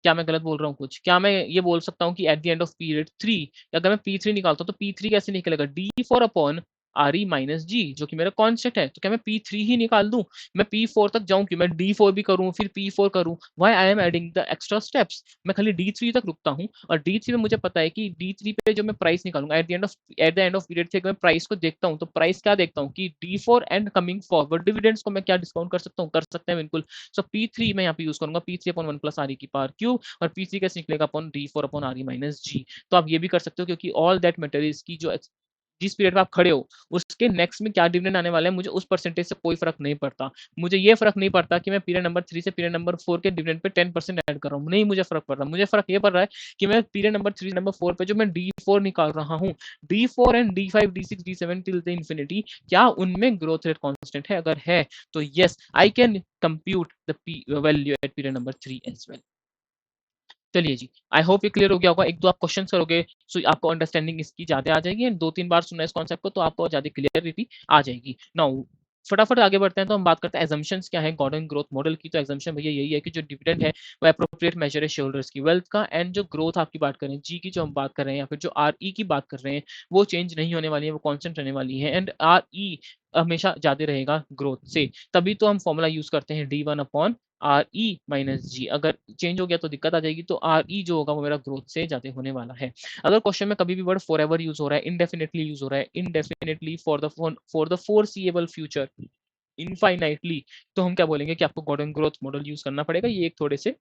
क्या मैं गलत बोल रहा हूँ कुछ? क्या मैं ये बोल सकता हूँ कि at the end of period 3 अगर मैं P3 निकालता हूँ तो P3 कैसे निकलेगा, D4 upon R E minus G, जो कि मेरा कॉन्स्टेंट है। तो क्या मैं P3 ही निकाल दूं, मैं P4 तक जाऊं कि मैं D4 भी करूं फिर P4 करूं? Why I am adding the extra steps? मैं खाली D3 तक रुकता हूं और D3 में मुझे पता है कि D3 पे जो मैं प्राइस निकालूंगा at the end of period से मैं प्राइस को देखता हूं, तो प्राइस क्या देखता हूं कि D4 and coming forward dividends को मैं क्या डिस्काउंट कर सकता हूं, कर सकते हैं बिल्कुल। सो P3 मैं यहाँ पे यूज करूंगा, P3 upon 1 plus R E की पावर क्यूब, और P3 कैसे निकलेगा upon D4 upon R E minus G. तो आप ये भी कर सकते हो, क्योंकि ऑल दैट मैटर इज की जो जिस पीरियड पे आप खड़े हो उसके नेक्स्ट में क्या डिविडेंड आने वाला है, मुझे उस परसेंटेज से कोई फर्क नहीं पड़ता। मुझे ये फर्क नहीं पड़ता कि मैं पीरियड नंबर 3 से पीरियड नंबर 4 के डिविडेंड पे 10% ऐड कर रहा हूँ, नहीं मुझे फर्क पड़ रहा। मुझे फर्क ये पड़ रहा है कि मैं पीरियड नंबर 3 नंबर 4 पे जो मैं D4 निकाल रहा हूँ, D4 and D5 D6 D7 till the infinity, क्या उनमें ग्रोथ रेट कांस्टेंट है? अगर है तो yes I can compute the value at period number 3 as well. चलिए जी, आई होप ये क्लियर हो गया होगा। एक दो आप क्वेश्चन करोगे सो आपको अंडरस्टैंडिंग इसकी ज्यादा आ जाएगी, एंड 2-3 बार सुना इस कॉन्सेप्ट को तो आपको ज्यादा क्लियरिटी आ जाएगी। नाउ फटाफट आगे बढ़ते हैं, तो हम बात करते हैं एजम्पशंस क्या है गॉर्डन ग्रोथ मॉडल की। तो एजम्पशन भैया यही है कि जो डिविडेंड है वो एप्रोप्रिएट मेजर है शेयरहोल्डर्स की वेल्थ का, एंड जो ग्रोथ आपकी बात कर रहे हैं जी की, जो हम बात कर रहे हैं, या फिर जो आर ई की बात कर रहे हैं, वो चेंज नहीं होने वाली है, वो कांस्टेंट रहने वाली है, एंड आर ई हमेशा ज्यादा रहेगा ग्रोथ से। तभी तो हम फॉर्मूला यूज करते हैं D1 upon R E minus G. अगर चेंज हो गया तो दिक्कत आ जाएगी, तो आर ई जो होगा वो मेरा ग्रोथ से ज्यादा होने वाला है। अगर क्वेश्चन में कभी भी वर्ड फॉर एवर यूज हो रहा है, इंडेफिनेटली यूज हो रहा है, indefinitely for the foreseeable future, infinitely, तो हम क्या बोलेंगे कि आपको गॉर्डन ग्रोथ मॉडल यूज करना पड़ेगा। ये एक थोड़े से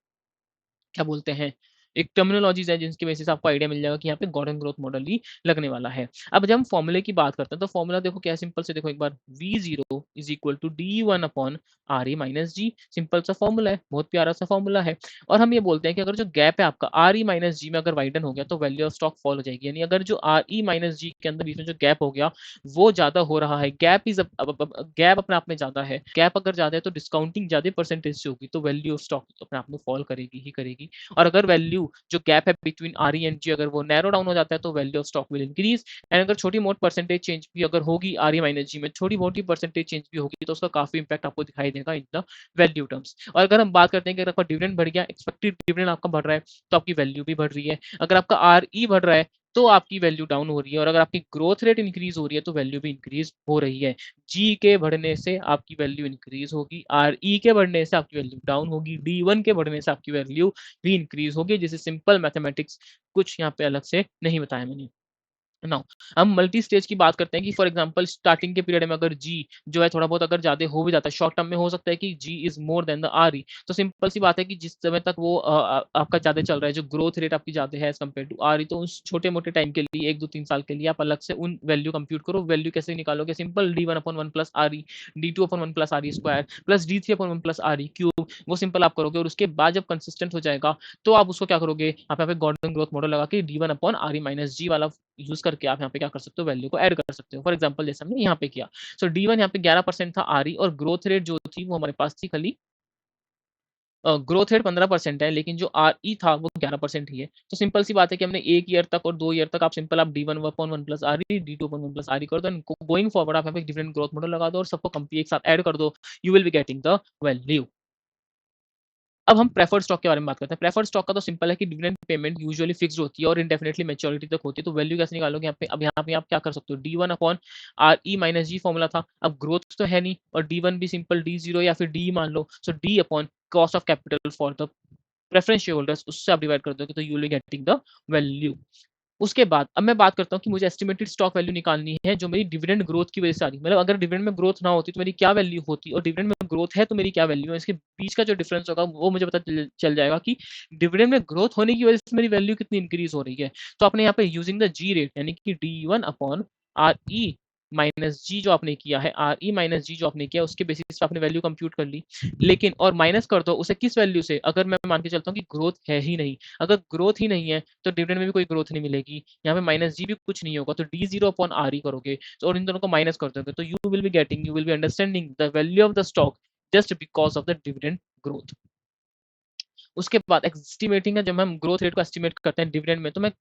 क्या बोलते हैं, एक टर्मिनोलॉजीज है जिनकी वजह से आपको आइडिया मिल जाएगा कि यहाँ पे गॉर्डन ग्रोथ मॉडल ही लगने वाला है। अब जब हम फॉर्मूले की बात करते हैं तो फॉर्मूला देखो क्या सिंपल से, देखो एक बार V0 is equal to D1 upon R E minus G. Simple सा फॉर्मूला है, बहुत प्यारा सा फॉर्मूला है। और हम ये बोलते हैं कि अगर जो गैप है आपका आर ई माइनस जी में अगर वाइडन हो गया तो वैल्यू ऑफ स्टॉक फॉल हो जाएगी, यानी अगर जो आर ई माइनस जी के अंदर बीच में जो गैप हो गया वो ज्यादा हो रहा है, गैप अपने आप में ज्यादा है, गैप अगर ज्यादा है तो डिस्काउंटिंग ज्यादा परसेंटेज से होगी, तो वैल्यू ऑफ स्टॉक अपने आप में फॉल करेगी ही करेगी। और अगर वैल्यू जो गैप है बिटवीन आर ई एंड जी अगर वो नैरो डाउन हो जाता है तो value of stock will increase, and अगर छोटी मोटी परसेंटेज चेंज भी अगर होगी आर ई माइनस जी में, छोटी मोटी परसेंटेज चेंज भी होगी तो उसका काफी इंपैक्ट आपको दिखाई देगा इन द वैल्यू टर्म्स। और अगर हम बात करते हैं कि अगर आपका डिविडेंड बढ़ गया, एक्सपेक्टेड डिविडेंड आपका बढ़ रहा है, तो आपकी वैल्यू भी बढ़ रही है। अगर आपका आर ई बढ़ रहा है तो आपकी वैल्यू डाउन हो रही है, और अगर आपकी ग्रोथ रेट इंक्रीज हो रही है तो वैल्यू भी इंक्रीज हो रही है। जी के बढ़ने से आपकी वैल्यू इंक्रीज होगी, आर ई के बढ़ने से आपकी वैल्यू डाउन होगी, D1 के बढ़ने से आपकी वैल्यू भी इंक्रीज होगी। जैसे सिंपल मैथमेटिक्स, कुछ यहाँ पे अलग से नहीं बताया मैंने। नाउ हम मल्टी स्टेज की बात करते हैं कि फॉर एग्जांपल स्टार्टिंग के पीरियड में अगर जी जो है थोड़ा बहुत अगर ज्यादा हो भी जाता है, शॉर्ट टर्म में हो सकता है कि G is more than the R E, तो सिंपल सी बात है कि जिस समय तक वो आपका ज्यादा चल रहा है, जो ग्रोथ रेट आपकी ज्यादा है as compare to R E, तो उस छोटे मोटे टाइम के लिए 1-2-3 साल के लिए आप अलग से उन वैल्यू कंप्यूट करो। वैल्यू कैसे निकालोगे, simple D1 upon 1 plus R E, D2 upon 1 plus R E square plus D3 upon 1 plus R E cube, वो सिंपल आप करोगे। और उसके बाद जब कंसिस्टेंट हो जाएगा तो आप उसको क्या करोगे, आप यहाँ पे गॉर्डन ग्रोथ मॉडल लगा के D1 upon R E minus G वाला यूज करके आप यहाँ पे क्या कर सकते हो, वैल्यू को ऐड कर सकते हो। फॉर एग्जांपल जैसे हमने यहाँ पे किया, सो D1 यहाँ पे 11% था आर ई, और ग्रोथ रेट जो थी वो हमारे पास थी खाली, ग्रोथ रेट 15% है, लेकिन जो आर ई था वो 11% ही है। तो सिंपल सी बात है कि हमने 1 ईयर तक और 2 ईयर तक आप सिंपल आप D1 upon 1 plus R E, D2 upon 1 plus R E कर दो, गोइंग फॉरवर्ड आप यहाँ पे डिफरेंट ग्रोथ मॉडल लगा दो और सबको कंप्लीट एक साथ ऐड कर दो, you will be getting the value. अब हम प्रेफर्ड स्टॉक के बारे में बात करते हैं। प्रेफर्ड स्टॉक का तो सिंपल है कि डिविडेंड पेमेंट यूजुअली फिक्स्ड होती है और इंडेफिनेटली मैच्योरिटी तक होती है, तो वैल्यू कैसे निकालोगे यहाँ पे, अब यहाँ पे आप क्या कर सकते हो, D1 upon R E minus G formula था, अब ग्रोथ तो है नहीं, और D1 भी सिंपल D0 या फिर D मान लो, सो D upon cost of capital for the preference share holders, उससे आप डिवाइड कर दोगे तो you will getting the value. उसके बाद अब मैं बात करता हूँ कि मुझे एस्टिमेटेड स्टॉक वैल्यू निकालनी है जो मेरी डिविडेंड ग्रोथ की वजह से आ रही है। मतलब अगर डिविडेंड में ग्रोथ ना होती तो मेरी क्या वैल्यू होती और डिविडेंड में ग्रोथ है तो मेरी क्या वैल्यू है, इसके बीच का जो डिफरेंस होगा वो मुझे पता चल जाएगा कि डिविडेंड में ग्रोथ होने की वजह से मेरी वैल्यू कितनी इंक्रीज हो रही है। तो आपने यहाँ पे यूजिंग द जी रेट यानी कि D1 upon R E minus G जो आपने किया है, आर ई माइनस जी जो आपने किया उसके बेसिस पे आपने वैल्यू कंप्यूट कर ली। लेकिन और माइनस कर दो उसे किस वैल्यू से, अगर मैं मान के चलता हूँ कि ग्रोथ है ही नहीं, अगर ग्रोथ ही नहीं है तो डिविडेंड में भी कोई ग्रोथ नहीं मिलेगी, यहाँ पे माइनस जी भी कुछ नहीं होगा, तो डी जीरो अपॉन आर ई करोगे तो और इन दोनों को माइनस कर दोगे तो you will be understanding the value of the stock just because of the dividend growth. उसके बाद एस्टिमेटिंग है, जब हम ग्रोथ रेट को एस्टिमेट करते हैं डिविडेंड में तो मैं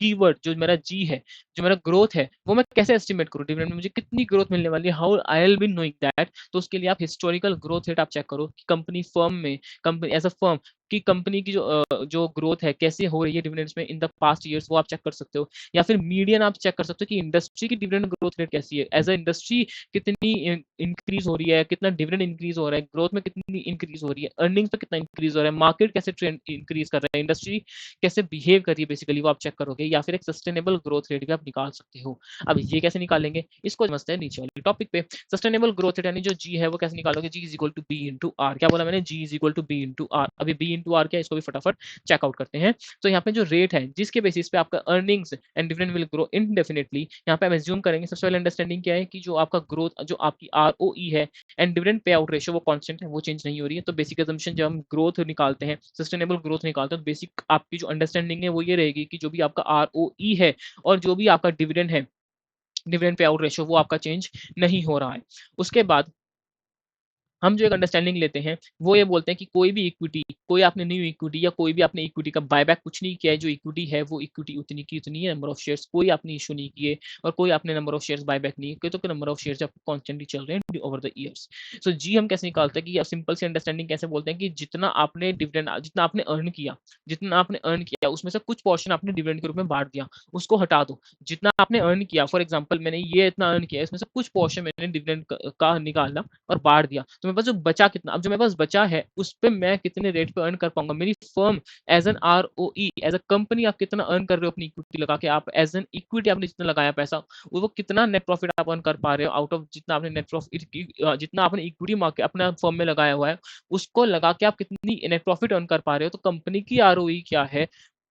कीवर्ड जो मेरा जी है, जो मेरा ग्रोथ है, वो मैं कैसे एस्टिमेट करूँ, डिविडेंड में मुझे कितनी ग्रोथ मिलने वाली है, how I will be knowing that. तो उसके लिए आप हिस्टोरिकल ग्रोथ रेट आप चेक करो कि कंपनी फर्म में, कंपनी एज अ फर्म की कंपनी की जो ग्रोथ है कैसे हो रही है डिविडेंड्स में इन द पास्ट ईयर्स, वो आप चेक कर सकते हो। या फिर मीडियन आप चेक कर सकते हो कि इंडस्ट्री की डिविडेंड ग्रोथ रेट कैसी है, एज अ इंडस्ट्री कितनी इंक्रीज हो रही है, कितना डिविडेंड इंक्रीज हो रहा है, ग्रोथ में कितनी इंक्रीज हो रही है, अर्निंग्स में कितना इंक्रीज हो रहा है, मार्केट कैसे ट्रेंड इंक्रीज कर रहा है, इंडस्ट्री कैसे बिहेव कर रही है, बेसिकली वो आप चेक करोगे। या फिर एक सस्टेनेबल ग्रोथ रेट भी आप निकाल सकते हो। अब ये कैसे निकालेंगे इसको समझते हैं नीचे वाले टॉपिक पे। सस्टेनेबल ग्रोथ रेट यानी जो जी है वो कैसे निकालोगे, G is equal to B into R. क्या बोला मैंने, G is equal to B into R. अभी बी इंटू आर क्या है इसको भी फटाफट चेकआउट करते हैं। तो यहाँ पे जो रेट है जिसके बेसिस पे आपका earnings and dividend will grow indefinitely, यहाँ पे हम एज्यूम करेंगे सबसे पहले अंडरस्टैंडिंग क्या है कि जो आपका ग्रोथ, जो आपकी आरओई है and dividend pay out ratio वो कांस्टेंट है, वो चेंज नहीं हो रही है। तो बेसिक असम्पशन जब हम ग्रोथ निकालते हैं, सस्टेनेबल ग्रोथ निकालते हैं, तो बेसिक आपकी जो अंडरस्टैंडिंग है वो ये रहेगी कि जो भी आपका आरओई है और जो भी आपका डिविडेंड है, डिविडेंड पे आउट रेशियो, वो आपका चेंज नहीं हो रहा है। उसके बाद हम जो एक अंडरस्टैंडिंग लेते हैं वो ये बोलते हैं कि कोई भी इक्विटी, कोई आपने न्यू इक्विटी या कोई भी आपने इक्विटी का बायबैक कुछ नहीं किया है, जो इक्विटी है वो इक्विटी उतनी की उतनी है, नंबर ऑफ शेयर्स कोई आपने इशू नहीं किए और कोई आपने नंबर ऑफ शेयर्स बायबैक नहीं किए, तो नंबर ऑफ शेयर्स आपको कॉन्स्टेंटली चल रहे हैं ओवर द ईयर्स। सो जी हम कैसे निकालते हैं कि सिंपल सी अंडरस्टैंडिंग कैसे बोलते हैं कि जितना आपने डिविडेंड, जितना आपने अर्न किया, जितना आपने अर्न किया उसमें से कुछ पोर्शन आपने डिविडेंड के रूप में बांट दिया, उसको हटा दो। जितना आपने अर्न किया, फॉर एग्जाम्पल मैंने ये इतना अर्न किया, इसमें से कुछ पोर्शन मैंने डिविडेंड का निकाला और बांट दिया, तो मेरे पास जो बचा कितना, अब जो मेरे पास बचा है उस पे मैं कितने रेट पे अर्न कर पाऊंगा, मेरी firm as an ROE, as a company आप कितना अर्न कर रहे हो अपनी इक्विटी लगा के, आप एज एन इक्विटी आपने जितना लगाया पैसा वो कितना नेट प्रॉफिट आप अर्न कर पा रहे हो आउट ऑफ जितना आपने नेट प्रॉफिट, जितना आपने इक्विटी मार्केट अपना फर्म में लगाया हुआ है उसको लगा के आप कितनी नेट प्रॉफिट अर्न कर पा रहे हो, तो कंपनी की आरओई क्या है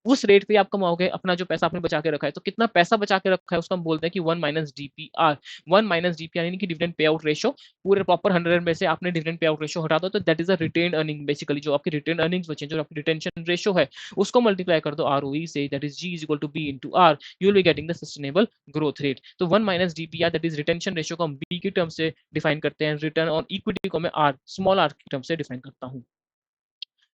उस रेट पे आप कमाओगे अपना जो पैसा आपने बचा के रखा है। तो कितना पैसा बचा के रखा है उसको हम बोलते हैं कि 1 माइनस डीपीआर। 1 माइनस डीपीआर यानी कि डिविडेंड पे आउट रेशियो, पूरे प्रॉपर 100 में से आपने डिविडेंड पे आउट रेशियो हटा दो तो that is a retain earning, basically जो आपकी रिटेन अर्निंग्स बचे, जो आपकी रिटेंशन रेशियो है उसको मल्टीप्लाई कर दो आरओई से, that is G is equal to B into R, you will be getting the sustainable growth rate. तो 1 minus DPR that is retention ratio को हम बी की टर्म से डिफाइन करते हैं, रिटर्न ऑन इक्विटी को मैं आर, स्मॉल आर की टर्म से डिफाइन करता हूँ।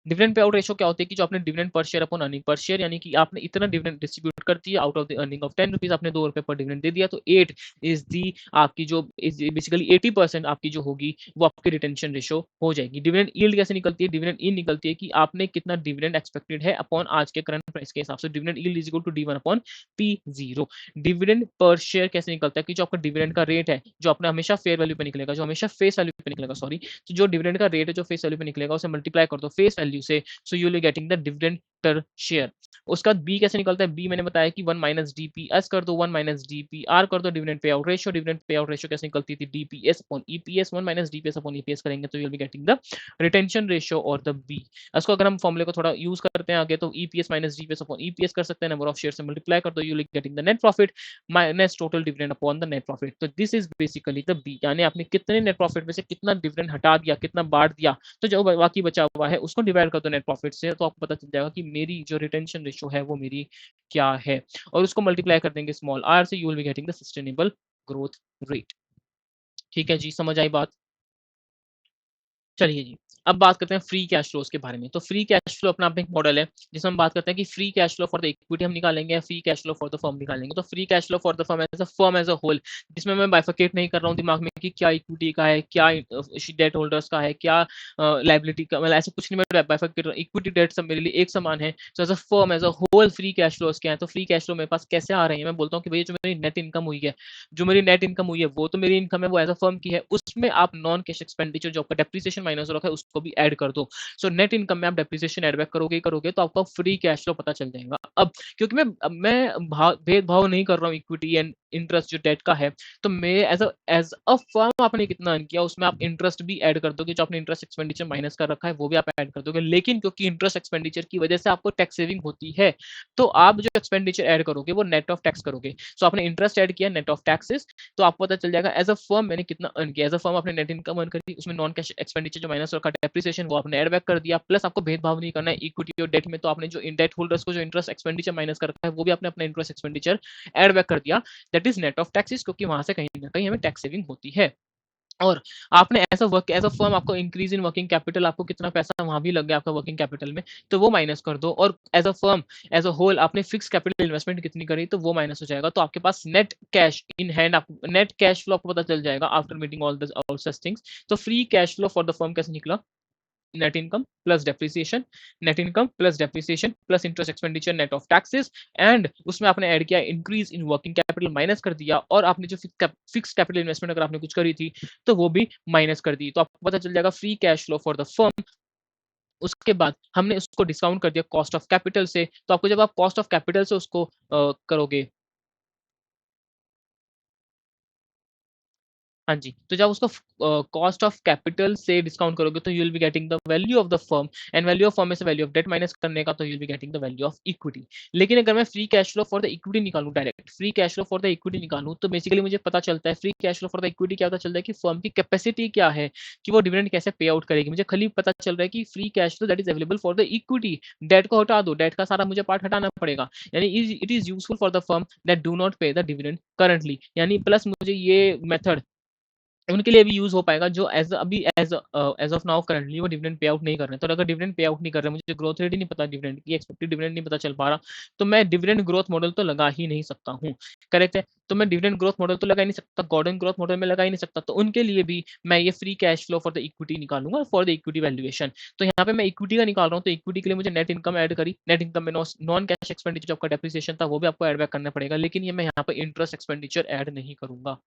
डिविडेंड पे आउट रेशियो क्या होती है कि जो आपने dividend per share upon earning per share, यानी कि आपने इतना डिविडेंड डिस्ट्रीब्यूट कर दिया out of the earning of 10 rupees, आपने 2 रुपए पर डिविडेंड दे दिया, तो 8 इज दी आपकी जो इज बेसिकली 80% आपकी जो होगी वो आपकी रिटेंशन रेशियो हो जाएगी। डिविडेंड यील्ड कैसे निकलती है, डिविडेंड यील्ड निकलती है कि आपने कितना डिविडेंड एक्सपेक्टेड है अपॉन आज के करंट प्राइस के हिसाब से, dividend yield is equal to D1 upon P0। Dividend per share कैसे निकलता है कि जो आपका डिविडेंड का रेट है जो अपना हमेशा फेयर वैल्यू पे निकलेगा, जो हमेशा फेस वैल्यू पे निकलेगा, सॉरी, तो जो डिविडेंड का रेट है जो फेस वैल्यू पे निकलेगा उसे मल्टीप्लाई कर दो फेस वैल्यू से, so you will getting the dividend per share. उसका बी कैसे निकलता है, बी मैंने बताया कि 1 माइनस डीपीएस कर दो, 1 माइनस डीपीआर कर दो, dividend pay out ratio, dividend pay out ratio कैसे निकलती थी, DPS upon EPS, 1 minus DPS upon EPS करेंगे तो you will be getting the retention ratio और द बी। इसको अगर हम फॉर्मूले को थोड़ा यूज करते हैं आगे तो EPS minus DPS upon EPS कर सकते हैं, नंबर ऑफ शेयर से मल्टीप्लाई कर दो, you will getting the net profit minus total dividend upon the net profit. तो this is basically the B, यानी आपने कितने नेट प्रॉफिट में से कितना डिविडेंड हटा दिया, कितना बांट दिया, तो जो बाकी बचा हुआ है उसको डिवाइड कर दो नेट प्रॉफिट से, तो आपको पता चल जाएगा कि मेरी जो रिटेंशन रेशियो है वो मेरी क्या है, और उसको मल्टीप्लाई कर देंगे स्मॉल आर से, you will be getting the sustainable growth rate. ठीक है जी, समझ आई बात। चलिए जी, अब बात करते हैं फ्री कैश फ्लोज के बारे में। तो फ्री कैश फ्लो अपना एक मॉडल है जिसमें हम बात करते हैं कि free cash flow for the equity हम निकालेंगे या free cash flow for the firm निकालेंगे। तो free cash flow for the firm as a whole, जिसमें मैं बाइफरकेट नहीं कर रहा हूँ दिमाग में कि क्या इक्विटी का है, क्या डेट होल्डर्स का है, क्या लाइबिलिटी का, मतलब ऐसा कुछ नहीं, मैं बाइफरकेट कर रहा हूँ, इक्विटी डेट सब मेरे लिए एक समान है। तो as a firm as a whole free cash flows क्या है, तो फ्री कैश फ्लो मेरे पास कैसे आ रहे हैं, मैं बोलता हूँ कि भैया जो मेरी नेट इनकम हुई है, जो मेरी नेट इनकम हुई है वो तो मेरी इनकम है, वो एज अ फर्म की है, उसमें आप नॉन कैश एक्सपेंडिचर जो आपका डेप्रिसिएशन माइनस हो रखा है उसको उसको भी ऐड कर दो। सो नेट इनकम में आप डेप्रिसिएशन ऐड बैक करोगे तो आपको फ्री कैश फ्लो पता चल जाएगा। अब क्योंकि मैं भेदभाव नहीं कर रहा हूँ इक्विटी एंड इंटरेस्ट जो डेट का है, तो मैं एज अ फर्म आपने कितना अर्न किया उसमें आप इंटरेस्ट भी ऐड कर दोगे, जो आपने इंटरेस्ट एक्सपेंडिचर माइनस कर रखा है वो भी आप ऐड कर दोगे। लेकिन क्योंकि इंटरेस्ट एक्सपेंडिचर की वजह से आपको टैक्स सेविंग होती है, तो आप जो एक्सपेंडिचर ऐड करोगे वो नेट ऑफ टैक्स करोगे। सो आपने इंटरेस्ट ऐड किया नेट ऑफ टैक्सेस, तो आपको पता चल जाएगा एज अ फर्म मैंने कितना अर्न किया। एज अ फर्म आपने नेट इनकम अर्न करी, उसमें नॉन कैश एक्सपेंडिचर जो माइनस रखा डेप्रिसिएशन वो आपने ऐड बैक कर दिया, प्लस आपको भेदभाव नहीं करना है इक्विटी और डेट में, तो आपने जो इन डेट होल्डर्स को जो इंटरेस्ट एक्सपेंडिचर माइनस कर रखा है वो भी आपने अपना इंटरेस्ट एक्सपेंडिचर ऐड बैक कर दिया। That is net of taxes, क्योंकि वहां से कहीं ना कहीं हमें टैक्स सेविंग होती है। और आपने एज अ फर्म आपको इंक्रीज इन वर्किंग कैपिटल, आपको कितना पैसा वहां भी लग गया आपका वर्किंग कैपिटल में, तो वो माइनस कर दो। और as a firm as a whole आपने फिक्स कैपिटल इन्वेस्टमेंट कितनी करी तो वो माइनस हो जाएगा। तो आपके पास net cash in hand, net cash flow आपको पता चल जाएगा after meeting all such things. तो free cash flow for the firm कैसे निकला? Net income plus depreciation, net income plus depreciation plus interest expenditure net of taxes, and उसमें आपने add किया increase in working capital minus कर दिया, और आपने जो फिक्स कैपिटल इन्वेस्टमेंट अगर आपने कुछ करी थी तो वो भी माइनस कर दी। तो आपको पता चल जाएगा free cash flow for the firm. उसके बाद हमने उसको डिस्काउंट कर दिया कॉस्ट ऑफ कैपिटल से, तो आपको जब आप कॉस्ट ऑफ कैपिटल से उसको करोगे, हाँ जी, तो जब उसको कॉस्ट ऑफ कैपिटल से डिस्काउंट करोगे तो you will be getting the value of the firm, and value of firm में से वैल्यू ऑफ डेट माइनस करने का, तो you will be getting the value of equity. लेकिन अगर मैं free cash flow for the equity निकालूं, direct free cash flow for the equity निकालूं, तो बेसिकली मुझे पता चलता है free cash flow for the equity क्या पता चलता है कि फर्म की कैपेसिटी क्या है कि वो डिविडेंड कैसे पे आउट करेगी। मुझे खाली पता चल रहा है कि free cash flow that is available for the equity, debt को हटा दो, डेट का सारा मुझे पार्ट हटाना पड़ेगा, यानी it is useful for the firm that do not पे द डिविडेंड करंटली, यानी प्लस मुझे ये मेथड उनके लिए भी यूज हो पाएगा जो एज ऑफ नाउ करंटली वो डिविडेंड पे आउट नहीं कर रहे हैं। तो अगर डिविडेंड पे आउट नहीं कर रहे, मुझे ग्रोथ रेट ही नहीं पता डिविडेंड की, एक्सपेक्टेड डिविडेंड नहीं पता चल पा रहा, तो मैं डिविडेंड ग्रोथ मॉडल तो लगा ही नहीं सकता हूँ। करेक्ट है, तो मैं डिविडेंड ग्रोथ मॉडल तो लगा ही नहीं सकता, गॉर्डन ग्रोथ मॉडल में लगा ही नहीं सकता, तो उनके लिए भी मैं ये free cash flow for the equity निकालूंगा फॉर द इक्विटी वैल्यूएशन। तो यहाँ पे मैं इक्विटी का निकाल रहा हूँ, तो इक्विटी के लिए मुझे नेट इनकम ऐड करी, नेट इनकम में नॉन कैश एक्सपेंडिचर आपका डेप्रिसिएशन था वो भी आपको ऐड बैक करना पड़ेगा, लेकिन ये मैं यहाँ पे इंटरेस्ट एक्सपेंडिचर ऐड नहीं करूंगा।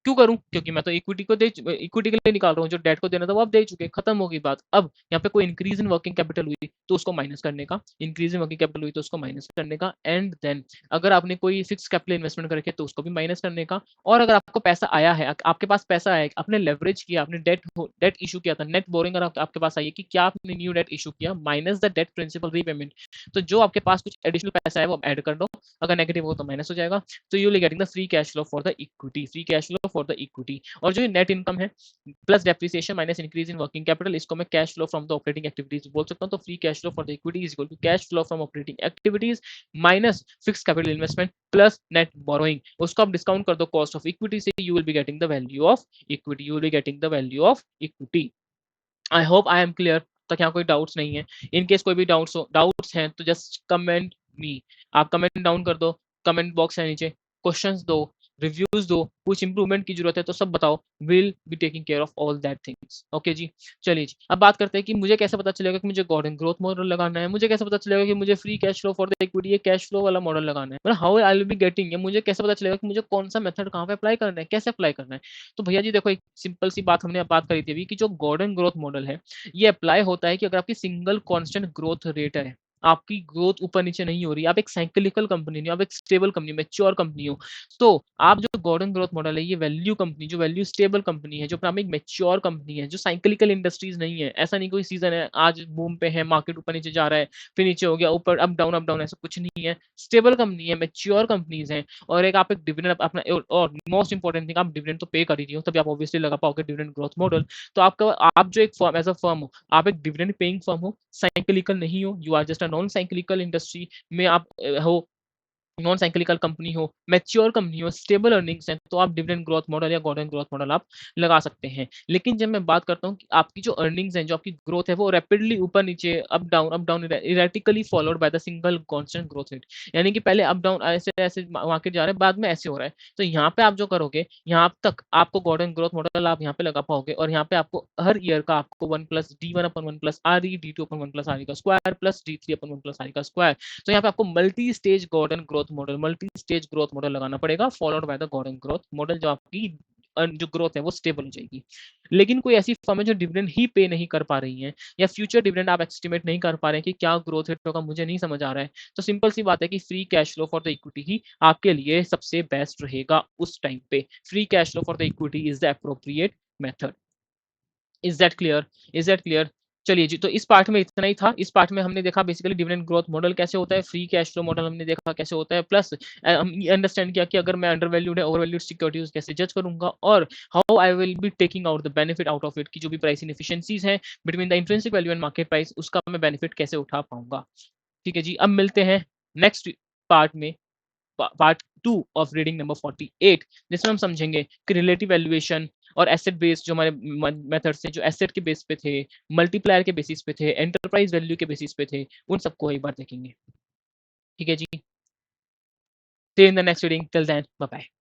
क्यों करूं? क्योंकि मैं तो इक्विटी के लिए निकाल रहा हूं, जो डेट को देना था वो आप दे चुके, खत्म हो गई बात। अब यहाँ पे कोई इंक्रीज इन वर्किंग कैपिटल हुई तो उसको माइनस करने का, इंक्रीज इन वर्किंग कैपिटल हुई तो उसको माइनस करने का, एंड देन अगर आपने कोई फिक्स कैपिटल इन्वेस्टमेंट करके तो उसको भी माइनस करने का। और अगर आपको पैसा आया है, आपके पास पैसा आया, आपने लेवरेज किया, आपने डेट इशू किया था, नेट बोरिंग अगर आपके पास आई है कि क्या आपने न्यू डेट इशू किया minus the debt principal repayment, तो जो आपके पास कुछ एडिशनल पैसा है वो ऐड कर दो, अगर नेगेटिव हो तो माइनस हो जाएगा। तो you will getting the free cash flow for the equity, free cash flow for the equity. और जो नेट इनकम है plus depreciation minus increase in working capital, इसको मैं cash flow from the operating activities बोल सकता हूं। तो free cash flow for the equity is equal to cash flow from operating activities minus fix capital investment plus net borrowing, उसको आप discount कर दो कॉस्ट ऑफ इक्विटी से, you will be getting the value of equity, you will be getting the value of equity. I hope I am clear, तक यहाँ कोई doubts नहीं है। इन केस कोई भी डाउट्स हैं तो जस्ट कमेंट मी, आप कमेंट डाउन कर दो, कमेंट बॉक्स है नीचे, क्वेश्चंस दो, रिव्यूज दो, कुछ इंप्रूवमेंट की जरूरत है तो सब बताओ, will be taking care of all that things. Okay जी, चलिए जी, अब बात करते हैं कि मुझे कैसे पता चलेगा कि मुझे गॉर्डन ग्रोथ मॉडल लगाना है, मुझे कैसे पता चलेगा कि मुझे free cash flow for the equity ये कैश फ्लो वाला मॉडल लगाना है, मतलब how I will be getting, या मुझे कैसे पता चलेगा कि मुझे कौन सा मेथड कहाँ पे अप्लाई करना है, कैसे अप्लाई करना है। तो भैया जी देखो, एक सिंपल सी बात हमने बात करी थी अभी कि जो गॉर्डन ग्रोथ मॉडल है ये अप्लाई होता है कि अगर आपकी सिंगल कांस्टेंट ग्रोथ रेट है, आपकी ग्रोथ ऊपर नीचे नहीं हो रही, आप एक साइक्लिकल कंपनी नहीं, आप एक स्टेबल कंपनी, मैच्योर कंपनी हो, तो आप जो गॉर्डन ग्रोथ मॉडल है ये वैल्यू कंपनी, जो वैल्यू स्टेबल कंपनी है, जो अपना एक मैच्योर कंपनी है, जो साइक्लिकल इंडस्ट्रीज नहीं है, ऐसा नहीं कोई सीजन है आज बूम पे है, मार्केट ऊपर नीचे जा रहा है, फिर नीचे हो गया, ऊपर अप डाउन, ऐसा कुछ नहीं है। स्टेबल कंपनी है, मैच्योर कंपनीज हैं, और एक आप एक डिविडेंड अपना, और मोस्ट इंपॉर्टेंट थिंग आप डिविडेंड तो पे कर ही रही हो, तभी आप ऑब्वियसली लगा पाओगे डिविडेंड ग्रोथ मॉडल। तो आपका, आप जो एक फर्म एज अ फर्म हो, आप एक डिविडेंड पेइंग फर्म हो, साइक्लिकल नहीं हो, you are just a non cyclical industry में आप हो, नॉन साइक्लिकल कंपनी हो, मैच्योर कंपनी हो, स्टेबल अर्निंग्स हैं, तो आप डिविडेंड ग्रोथ मॉडल या गॉर्डन ग्रोथ मॉडल आप लगा सकते हैं। लेकिन जब मैं बात करता हूँ कि आपकी जो अर्निंग्स हैं, जो आपकी ग्रोथ है वो रैपिडली ऊपर नीचे, up down erratically followed by the single constant growth rate, यानी कि पहले अप डाउन ऐसे ऐसे मार्केट जा रहे हैं, बाद में ऐसे हो रहा है, तो यहाँ पे आप जो करोगे, यहाँ तक आपको गॉर्डन ग्रोथ मॉडल आप यहाँ पे लगा पाओगे, और यहाँ पे आपको हर ईयर का आपको 1+D1/1+RE, D2/1+RE का स्क्वायर प्लस D3/1+RE का स्क्वायर। तो यहाँ पे आपको multi stage Gordon growth model लगाना पड़ेगा, followed by the Gordon growth model, जो आपकी जो ग्रोथ है वो स्टेबल हो जाएगी। लेकिन कोई ऐसी फर्म है जो डिविडेंड ही पे नहीं कर पा रही है या फ्यूचर डिविडेंड आप एस्टिमेट नहीं कर पा रहे हैं कि क्या ग्रोथ रेट होगा, मुझे नहीं समझ आ रहा है, तो सिंपल सी बात है कि free cash flow for the equity ही आपके लिए सबसे बेस्ट रहेगा उस टाइम पे। Free cash flow for the equity is the appropriate method. Is that clear? Is that clear? चलिए जी, तो इस पार्ट में इतना ही था। इस पार्ट में हमने देखा बेसिकली डिविडेंड ग्रोथ मॉडल कैसे होता है, फ्री कैश फ्लो मॉडल हमने देखा कैसे होता है, प्लस हम ये अंडरस्टैंड किया कि अगर मैं अंडरवैल्यूड है ओवरवैल्यूड सिक्योरिटीज कैसे जज करूंगा, और how I will be taking out the benefit out of it, की जो भी प्राइस इनएफिशिएंसीज हैं between the intrinsic value and market price, उसका मैं बेनिफिट कैसे उठा पाऊंगा। ठीक है जी, अब मिलते हैं नेक्स्ट पार्ट में, पार्ट 2 ऑफ रीडिंग नंबर 48, जिसमें हम समझेंगे कि रिलेटिव वैल्यूएशन और एसेट बेस्ड जो हमारे मेथड्स थे, जो एसेट के बेस पे थे, मल्टीप्लायर के बेसिस पे थे, एंटरप्राइज वैल्यू के बेसिस पे थे, उन सबको एक बार देखेंगे। ठीक है जी, see you in the next reading, till then, bye bye.